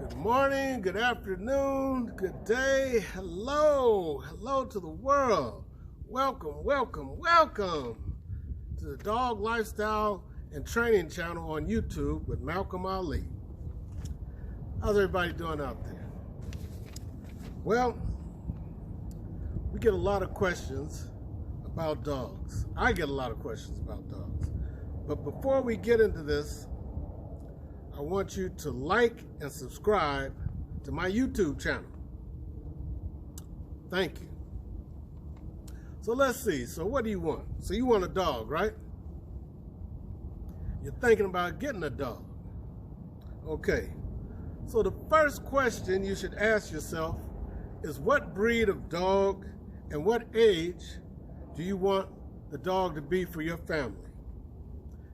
Good morning, good afternoon, good day. Hello to the world. Welcome to the Dog Lifestyle and Training Channel on YouTube with Malcolm Ali. How's everybody doing out there? Well, we get a lot of questions about dogs. I get a lot of questions about dogs. But before we get into this, I want you to like and subscribe to my YouTube channel. Thank you. So let's see. So what do you want? So you want a dog, right? You're thinking about getting a dog. Okay. So the first question you should ask yourself is, what breed of dog and what age do you want the dog to be for your family?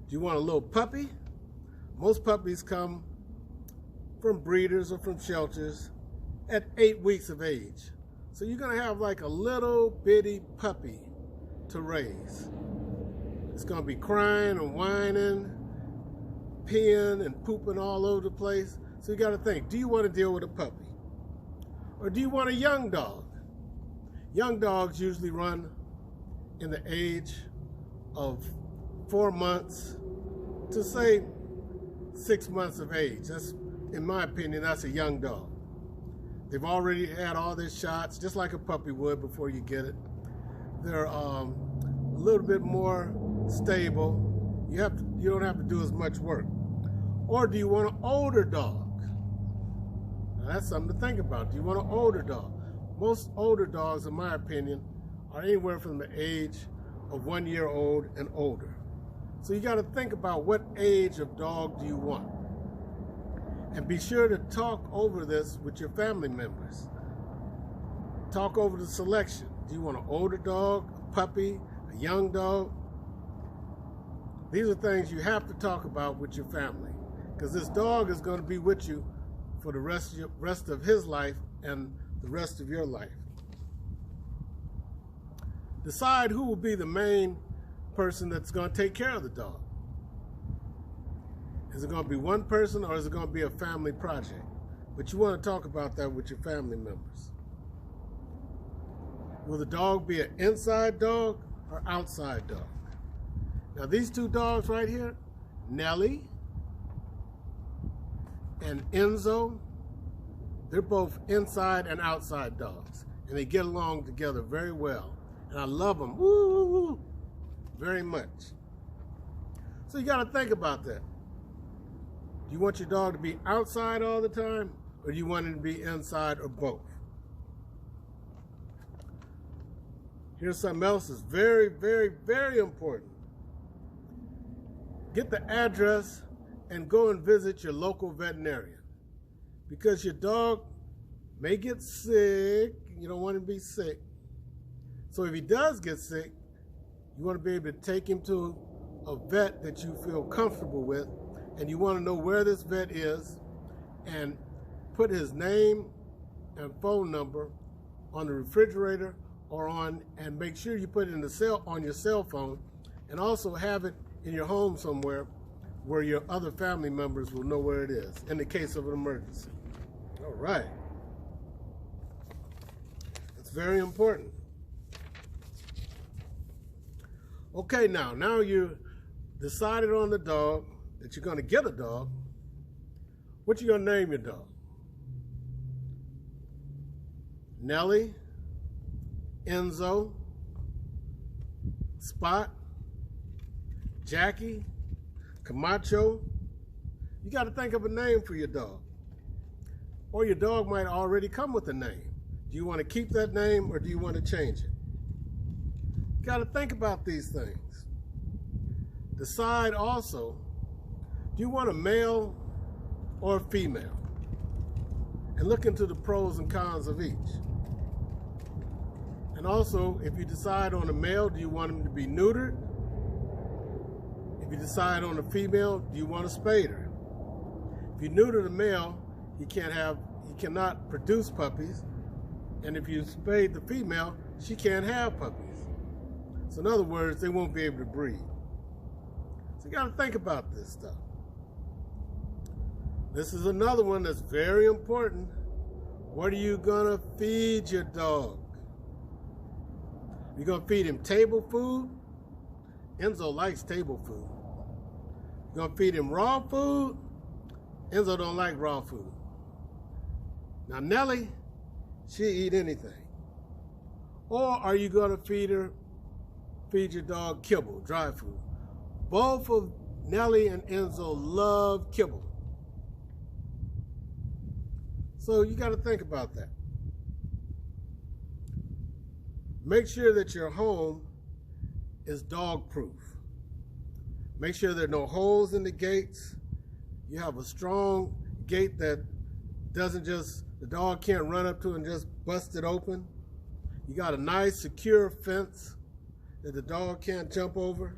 Do you want a little puppy? Most puppies come from breeders or from shelters at 8 weeks of age. So you're gonna have like a little bitty puppy to raise. It's gonna be crying and whining, peeing and pooping all over the place. So you gotta think, do you wanna deal with a puppy? Or do you want a young dog? Young dogs usually run in the age of 4 months to say 6 months of age. That's, in my opinion, that's a young dog. They've already had all their shots, just like a puppy would before you get it. They're a little bit more stable. You don't have to do as much work. Or do you want an older dog? Now, that's something to think about. Do you want an older dog? Most older dogs, in my opinion, are anywhere from the age of 1 year old and older. So you got to think about what age of dog do you want. And be sure to talk over this with your family members. Talk over the selection. Do you want an older dog, a puppy, a young dog? These are things you have to talk about with your family, because this dog is going to be with you for the rest of his life and the rest of your life. Decide who will be the main person that's going to take care of the dog. Is it going to be one person, or is it going to be a family project? But you want to talk about that with your family members. Will the dog be an inside dog or outside dog? Now these two dogs right here, Nellie and Enzo, they're both inside and outside dogs, and they get along together very well. And I love them. Woo! Very much. So you got to think about that. Do you want your dog to be outside all the time, or do you want him to be inside, or both? Here's something else that's very, very, very important. Get the address and go and visit your local veterinarian, because your dog may get sick. You don't want him to be sick. So if he does get sick, you want to be able to take him to a vet that you feel comfortable with, and you want to know where this vet is and put his name and phone number on the refrigerator or and make sure you put it on your cell phone, and also have it in your home somewhere where your other family members will know where it is in the case of an emergency. All right. It's very important. Okay, now you decided on the dog, that you're going to get a dog. What you going to name your dog? Nellie, Enzo, Spot, Jackie, Camacho. You got to think of a name for your dog. Or your dog might already come with a name. Do you want to keep that name, or do you want to change it? You got to think about these things. Decide also, do you want a male or a female? And look into the pros and cons of each. And also, if you decide on a male, do you want him to be neutered? If you decide on a female, do you want a spader? If you neuter the male, he cannot produce puppies. And if you spade the female, she can't have puppies. So in other words, they won't be able to breed. So you got to think about this stuff. This is another one that's very important. What are you gonna feed your dog? You're gonna feed him table food? Enzo likes table food. You're gonna feed him raw food? Enzo don't like raw food. Now Nellie, she'll eat anything. Or are you gonna feed your dog kibble, dry food? Both of Nellie and Enzo love kibble. So you gotta think about that. Make sure that your home is dog proof. Make sure there are no holes in the gates. You have a strong gate that the dog can't run up to and just bust it open. You got a nice secure fence that the dog can't jump over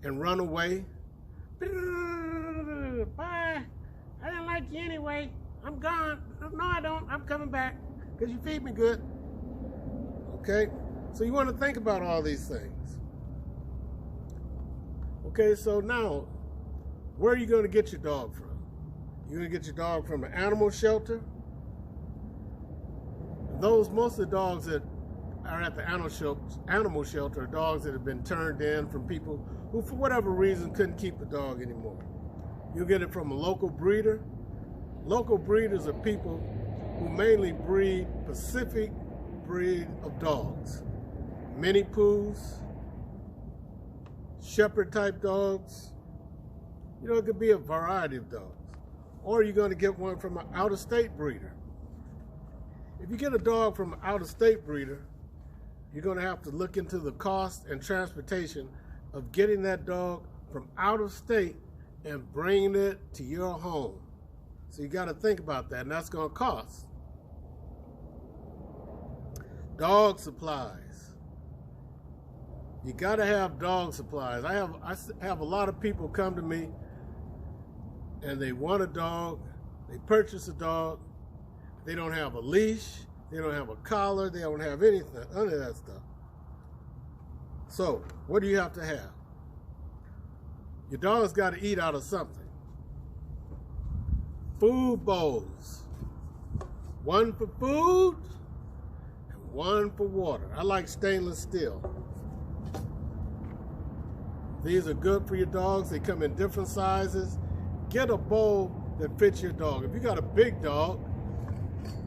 and run away. Bye, I didn't like you anyway. I'm gone. No, I don't. I'm coming back because you feed me good. Okay, so you want to think about all these things. Okay, so now, where are you going to get your dog from? You're going to get your dog from an animal shelter. Most of the dogs that are at the animal shelter are dogs that have been turned in from people who, for whatever reason, couldn't keep the dog anymore. You'll get it from a local breeder. Local breeders are people who mainly breed Pacific breed of dogs. Mini Poos, Shepherd type dogs. You know, it could be a variety of dogs. Or you're going to get one from an out-of-state breeder. If you get a dog from an out-of-state breeder, you're going to have to look into the cost and transportation of getting that dog from out of state and bringing it to your home. So you got to think about that, and that's going to cost. Dog supplies. You got to have dog supplies. I have a lot of people come to me and they want a dog. They purchase a dog. They don't have a leash. They don't have a collar. They don't have anything, none of that stuff. So what do you have to have? Your dog's got to eat out of something. Food bowls. One for food and one for water. I like stainless steel. These are good for your dogs. They come in different sizes. Get a bowl that fits your dog. If you got a big dog,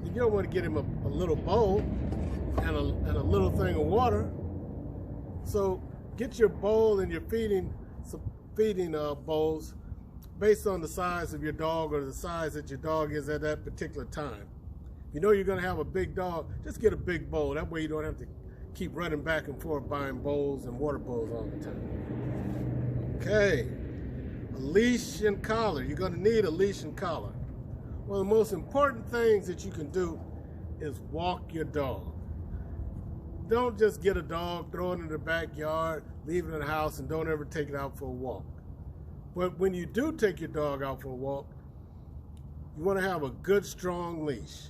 you don't want to get him a little bowl and a little thing of water. So get your bowl and your feeding bowls based on the size of your dog or the size that your dog is at that particular time. If you know you're going to have a big dog, just get a big bowl. That way you don't have to keep running back and forth buying bowls and water bowls all the time. Okay, a leash and collar. You're going to need a leash and collar. One of the most important things that you can do is walk your dog. Don't just get a dog, throw it in the backyard, leave it in the house, and don't ever take it out for a walk. But when you do take your dog out for a walk, you want to have a good, strong leash.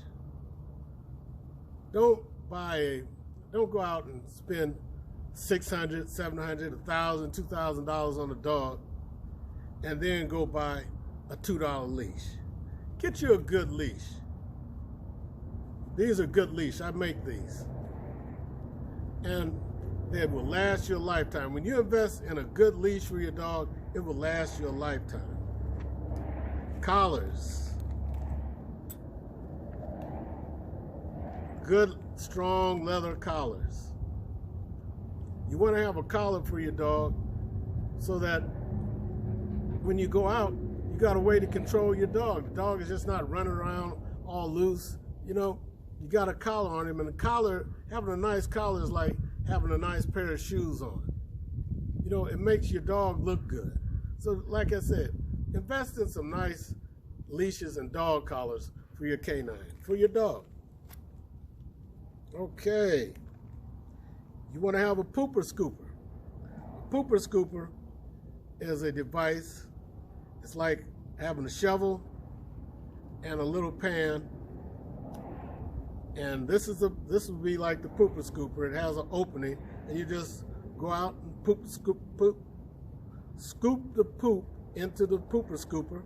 Don't go out and spend $600, $700, $1,000, $2,000 on a dog and then go buy a $2 leash. Get you a good leash. These are good leash. I make these. And they will last you a lifetime. When you invest in a good leash for your dog, it will last you a lifetime. Collars. Good, strong leather collars. You want to have a collar for your dog so that when you go out, you got a way to control your dog. The dog is just not running around all loose. You know, you got a collar on him, and the collar, having a nice collar is like having a nice pair of shoes on. You know, it makes your dog look good. So like I said, invest in some nice leashes and dog collars for your canine, for your dog. Okay, you want to have a pooper scooper. A pooper scooper is a device. It's like having a shovel and a little pan, and this would be like the pooper scooper. It has an opening, and you just go out and scoop the poop into the pooper scooper,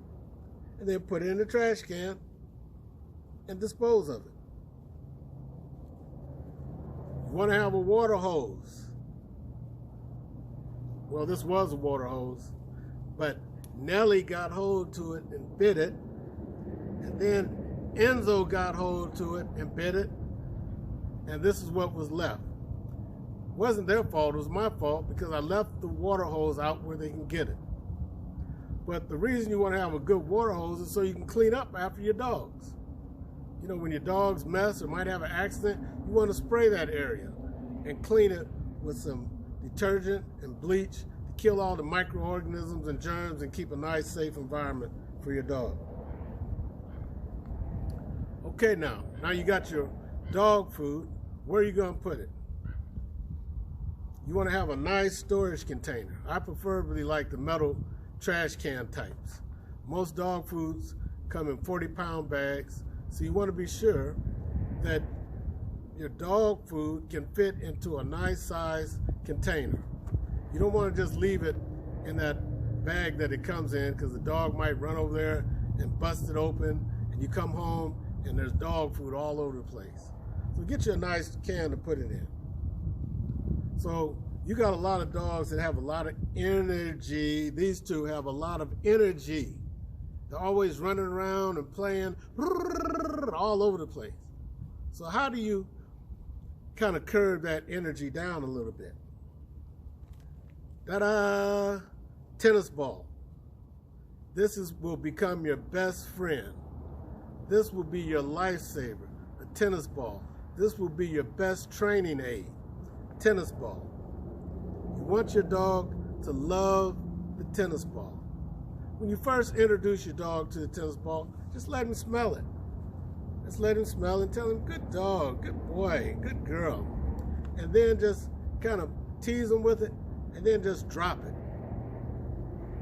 and then put it in the trash can and dispose of it. You want to have a water hose. Well, this was a water hose, but Nellie got hold to it and bit it, and then Enzo got hold to it and bit it, and this is what was left. It wasn't their fault, it was my fault because I left the water hose out where they can get it. But the reason you want to have a good water hose is so you can clean up after your dogs. You know, when your dogs mess or might have an accident, you want to spray that area and clean it with some detergent and bleach to kill all the microorganisms and germs and keep a nice, safe environment for your dog. Okay, now you got your dog food. Where are you going to put it? You want to have a nice storage container. I preferably like the metal trash can types. Most dog foods come in 40-pound bags, so you want to be sure that your dog food can fit into a nice size container. You don't want to just leave it in that bag that it comes in, because the dog might run over there and bust it open, and you come home and there's dog food all over the place. So get you a nice can to put it in. So you got a lot of dogs that have a lot of energy. These two have a lot of energy. They're always running around and playing all over the place. So how do you kind of curb that energy down a little bit? Ta-da! Tennis ball. This will become your best friend. This will be your lifesaver, a tennis ball. This will be your best training aid, tennis ball. You want your dog to love the tennis ball. When you first introduce your dog to the tennis ball, just let him smell it. Just let him smell it and tell him, good dog, good boy, good girl. And then just kind of tease him with it, and then just drop it.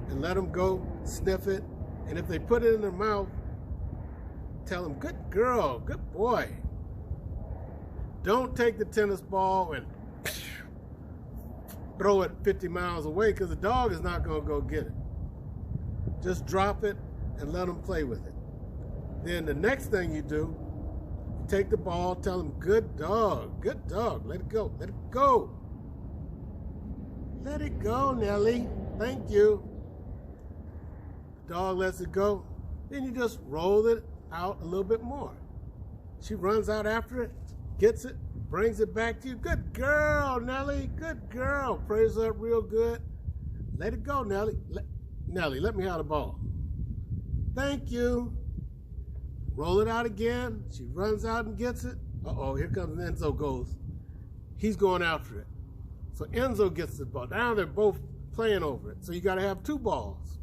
And let them go sniff it. And if they put it in their mouth, tell them, good girl, good boy. Don't take the tennis ball and throw it 50 miles away, because the dog is not going to go get it. Just drop it and let them play with it. Then the next thing you do, you take the ball, tell them, good dog, let it go, let it go. Let it go, Nellie, thank you. The dog lets it go, then you just roll it out a little bit more. She runs out after it, gets it, brings it back to you. Good girl, Nellie, good girl. Praise her up real good. Let it go, Nellie. Nellie, let me have the ball. Thank you. Roll it out again. She runs out and gets it. Uh-oh, here comes Enzo goes. He's going after it. So Enzo gets the ball. Now they're both playing over it. So you got to have two balls.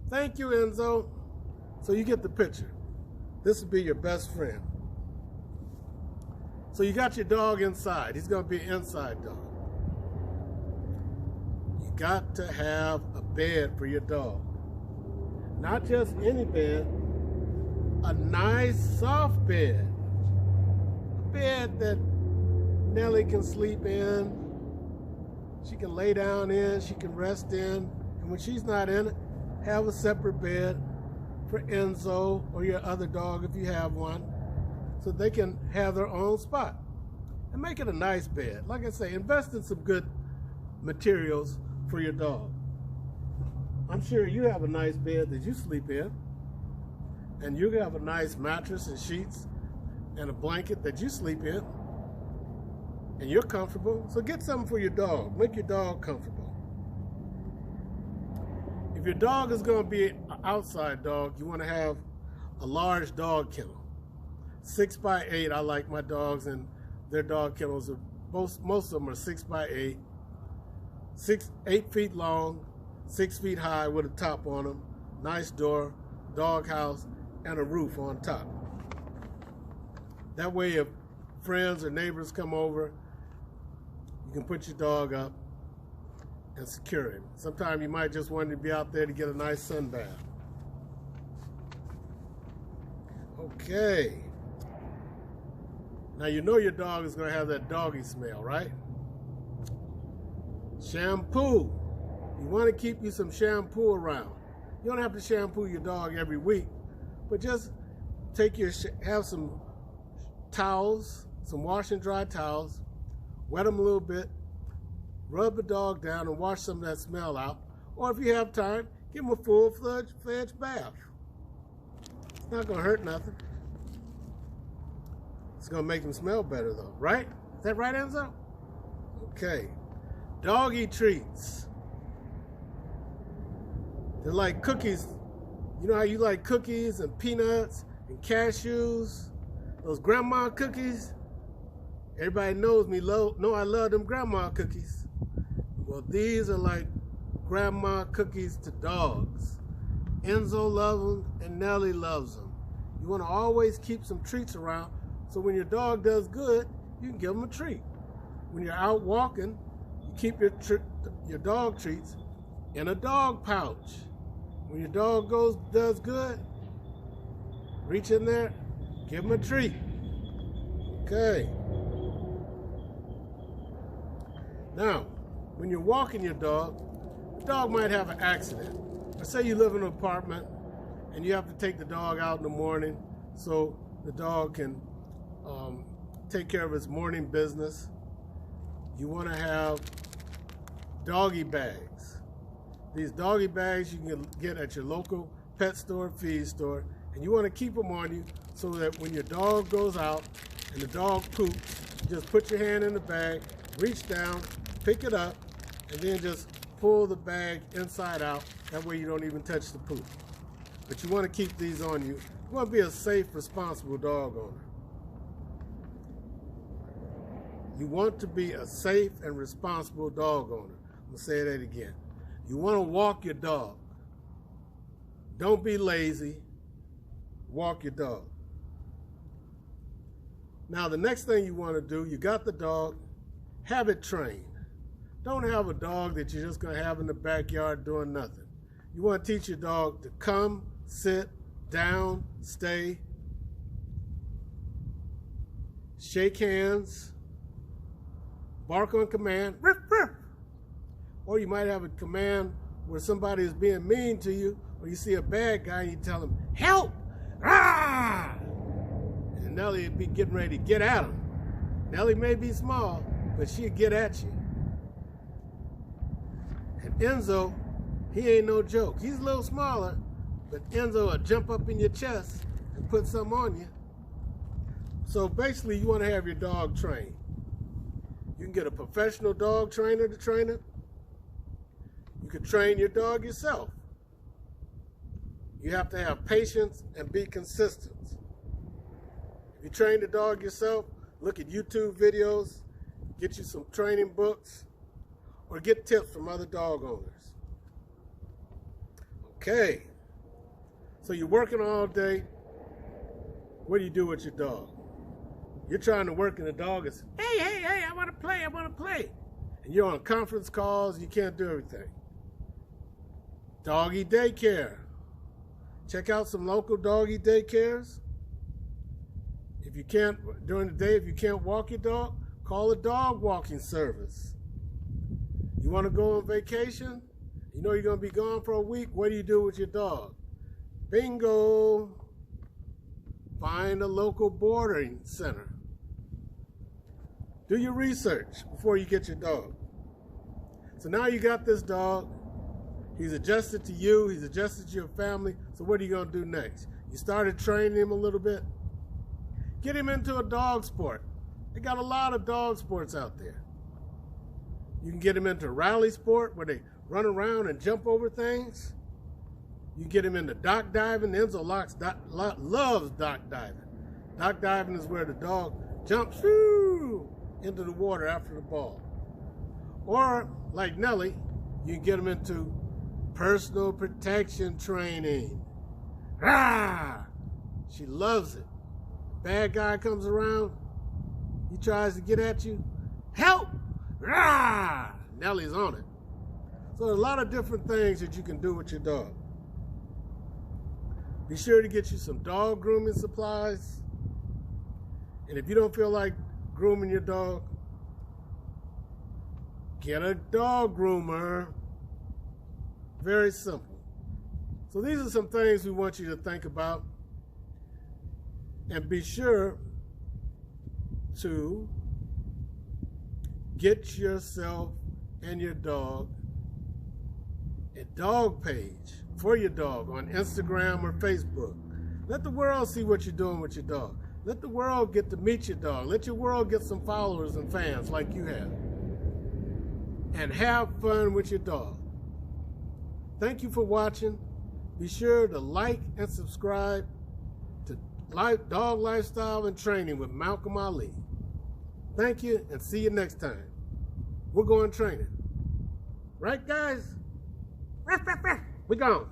Thank you, Enzo. So you get the picture. This will be your best friend. So you got your dog inside. He's going to be an inside dog. You got to have a bed for your dog. Not just any bed, a nice soft bed. A bed that Nellie can sleep in. She can lay down in, she can rest in. And when she's not in it, have a separate bed for Enzo or your other dog if you have one, so they can have their own spot. And make it a nice bed. Like I say, invest in some good materials for your dog. I'm sure you have a nice bed that you sleep in, and you have a nice mattress and sheets and a blanket that you sleep in, and you're comfortable. So get something for your dog. Make your dog comfortable. If your dog is going to be an outside dog, you want to have a large dog kennel. 6x8, I like my dogs, and their dog kennels are most of them are 6x8, 8 feet long, 6 feet high with a top on them, nice door, dog house, and a roof on top. That way, if friends or neighbors come over, you can put your dog up and secure him. Sometimes you might just want to be out there to get a nice sun bath. Okay. Now you know your dog is going to have that doggy smell, right? Shampoo. You want to keep you some shampoo around. You don't have to shampoo your dog every week, but just have some towels, some wash and dry towels, wet them a little bit, rub the dog down and wash some of that smell out. Or if you have time, give him a full-fledged bath. It's not gonna hurt nothing. It's gonna make him smell better though, right? Is that right, Enzo? Okay. Doggy treats. They're like cookies. You know how you like cookies and peanuts and cashews? Those grandma cookies? Everybody knows me, I love them grandma cookies. Well, these are like grandma cookies to dogs. Enzo loves them and Nellie loves them. You want to always keep some treats around so when your dog does good, you can give them a treat. When you're out walking, you keep your dog treats in a dog pouch. When your dog does good, reach in there, give him a treat. Okay. Now, when you're walking your dog, the dog might have an accident. Let's say you live in an apartment and you have to take the dog out in the morning so the dog can take care of its morning business. You want to have doggy bags. These doggy bags you can get at your local pet store, feed store, and you want to keep them on you so that when your dog goes out and the dog poops, you just put your hand in the bag, reach down, pick it up, and then just pull the bag inside out. That way you don't even touch the poop. But you want to keep these on you. You want to be a safe, responsible dog owner. You want to be a safe and responsible dog owner. I'm going to say that again. You want to walk your dog. Don't be lazy. Walk your dog. Now, the next thing you want to do, you got the dog, have it trained. Don't have a dog that you're just going to have in the backyard doing nothing. You want to teach your dog to come, sit, down, stay, shake hands, bark on command, riff, riff. Or you might have a command where somebody is being mean to you, or you see a bad guy and you tell him, help! Ah! And Nellie would be getting ready to get at him. Nellie may be small, but she'll get at you. And Enzo, he ain't no joke. He's a little smaller, but Enzo will jump up in your chest and put something on you. So basically, you want to have your dog trained. You can get a professional dog trainer to train it. You can train your dog yourself. You have to have patience and be consistent. If you train the dog yourself, look at YouTube videos, get you some training books, or get tips from other dog owners. Okay, so you're working all day. What do you do with your dog? You're trying to work and the dog is, hey, I want to play. And you're on conference calls, you can't do everything. Doggy daycare. Check out some local doggy daycares. If you can't, during the day, if you can't walk your dog, call a dog walking service. You want to go on vacation? You know you're going to be gone for a week. What do you do with your dog? Bingo. Find a local boarding center. Do your research before you get your dog. So now you got this dog. He's adjusted to you. He's adjusted to your family. So what are you going to do next? You started training him a little bit. Get him into a dog sport. They got a lot of dog sports out there. You can get him into rally sport where they run around and jump over things. You can get him into dock diving. Enzo loves dock diving. Dock diving is where the dog jumps into the water after the ball. Or, like Nellie, you can get him into personal protection training. Rah! She loves it. Bad guy comes around, he tries to get at you. Help! Rah! Nellie's on it. So there's a lot of different things that you can do with your dog. Be sure to get you some dog grooming supplies. And if you don't feel like grooming your dog, get a dog groomer. Very simple. So these are some things we want you to think about, and be sure to get yourself and your dog a dog page for your dog on Instagram or Facebook. Let the world see what you're doing with your dog. Let the world get to meet your dog. Let your world get some followers and fans like you have. And have fun with your dog. Thank you for watching. Be sure to like and subscribe to Dog Lifestyle and Training with Malcolm Ali. Thank you, and see you next time. We're going training. Right, guys? We're gone.